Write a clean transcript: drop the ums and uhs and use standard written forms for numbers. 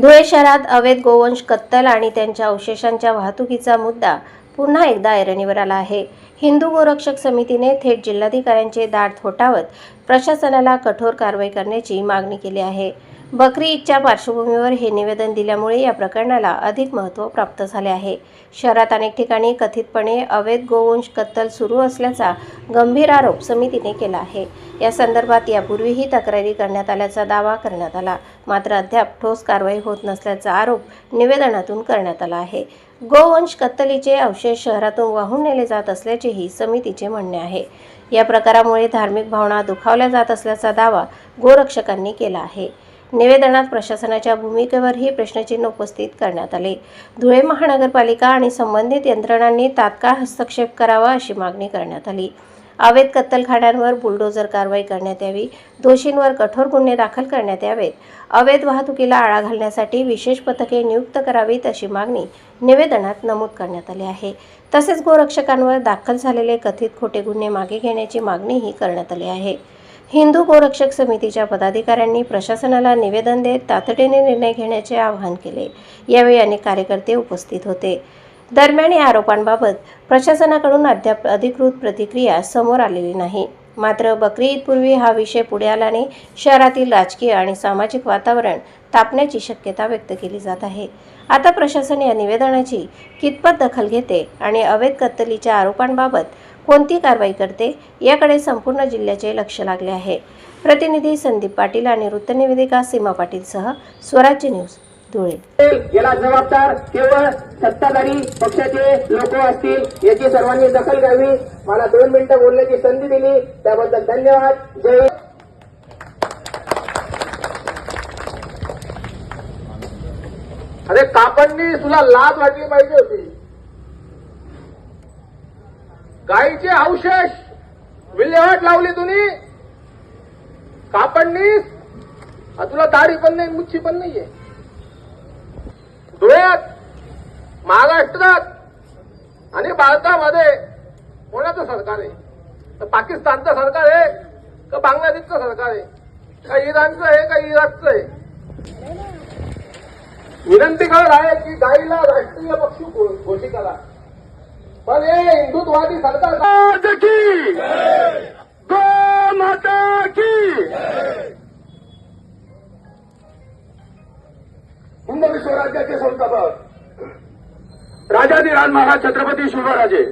धुळे शहरात अवैध गोवंश कत्तल आणि त्यांच्या अवशेषांच्या वाहतुकीचा मुद्दा पुन्हा एकदा ऐरणीवर आला आहे। हिंदू गोरक्षक समितीने थेट जिल्हाधिकाऱ्यांचे दार थोठावत प्रशासनाला कठोर कारवाई करण्याची मागणी केली आहे। बकरी ईदच्या पार्श्वभूमीवर हे निवेदन दिल्यामुळे या प्रकरणाला अधिक महत्त्व प्राप्त झाले आहे। शहरात अनेक ठिकाणी कथितपणे अवैध गोवंश कत्तल सुरू असल्याचा गंभीर आरोप समितीने केला आहे। या संदर्भात यापूर्वीही तक्रारी करण्यात आल्याचा दावा करण्यात आला, मात्र अद्याप ठोस कारवाई होत नसल्याचा आरोप निवेदनातून करण्यात आला आहे। गोवंश कत्तलीचे अवशेष शहरातून वाहून नेले जात असल्याचेही समितीचे म्हणणे आहे। या प्रकारामुळे धार्मिक भावना दुखावल्या जात असल्याचा दावा गोरक्षकांनी केला आहे। निवेदनात प्रशासनाच्या भूमिकेवरही प्रश्नचिन्ह उपस्थित करण्यात आले। धुळे महानगरपालिका आणि संबंधित यंत्रणांनी तात्काळ हस्तक्षेप करावा अशी मागणी करण्यात आली। अवैध कत्तलखान्यांवर बुलडोझर कारवाई करण्यात यावी, दोषींवर कठोर गुन्हे दाखल करण्यात यावेत, अवैध वाहतुकीला आळा घालण्यासाठी विशेष पथके नियुक्त करावीत अशी मागणी निवेदनात नमूद करण्यात आली आहे। तसेच गोरक्षकांवर दाखल झालेले कथित खोटे गुन्हे मागे घेण्याची मागणीही करण्यात आली आहे। हिंदू गोरक्षक समितीच्या पदाधिकाऱ्यांनी प्रशासनाला निवेदन देत तातडीने निर्णय घेण्याचे आवाहन केले। यावेळी अनेक कार्यकर्ते उपस्थित होते। दरम्यान या आरोपांबाबत प्रशासनाकडून अद्याप अधिकृत प्रतिक्रिया समोर आलेली नाही। मात्र बकरी ईदपूर्वी हा विषय पुढे आल्याने शहरातील राजकीय आणि सामाजिक वातावरण तापण्याची शक्यता व्यक्त केली जात आहे। आता प्रशासन या निवेदनाची कितपत दखल घेते आणि अवैध कत्तलीच्या आरोपांबाबत कोणती कारवाई करते याकडे संपूर्ण जिल्ह्याचे लक्ष लागले आहे। प्रतिनिधी संदीप पाटील आणि वृत्तनिवेदिका सीमा पाटीलसह स्वराज्य न्यूज धुळे। याला जबाबदार केवळ सत्ताधारी पक्षाचे लोक असतील, याची सर्वांनी दखल घ्यावी। मला 2 मिनिटं बोलण्याची संधी दिली त्याबद्दल धन्यवाद। जय हिंद। अरे कापडनी तुला लाज वाटली पाहिजे होती। गायीचे अवशेष विल्हेवाट लावली तुम्ही कापडनी। तुला दाढी पण नाही, मुच्छी पण नाहीये। धुळ्यात, महाराष्ट्रात आणि भारतामध्ये कोणाचं सरकार आहे? तर पाकिस्तानचं सरकार आहे का बांगलादेशचं सरकार आहे का इराणचं आहे का इराकचं आहे? विनंती करत आहे की गाईला राष्ट्रीय पक्षी घोषित करा, पण हे हिंदुत्ववादी सरकार की गो माता की हिंद विश्व राज्याचे संस्थापक राजाधिराज महाराज छत्रपती शिवराजे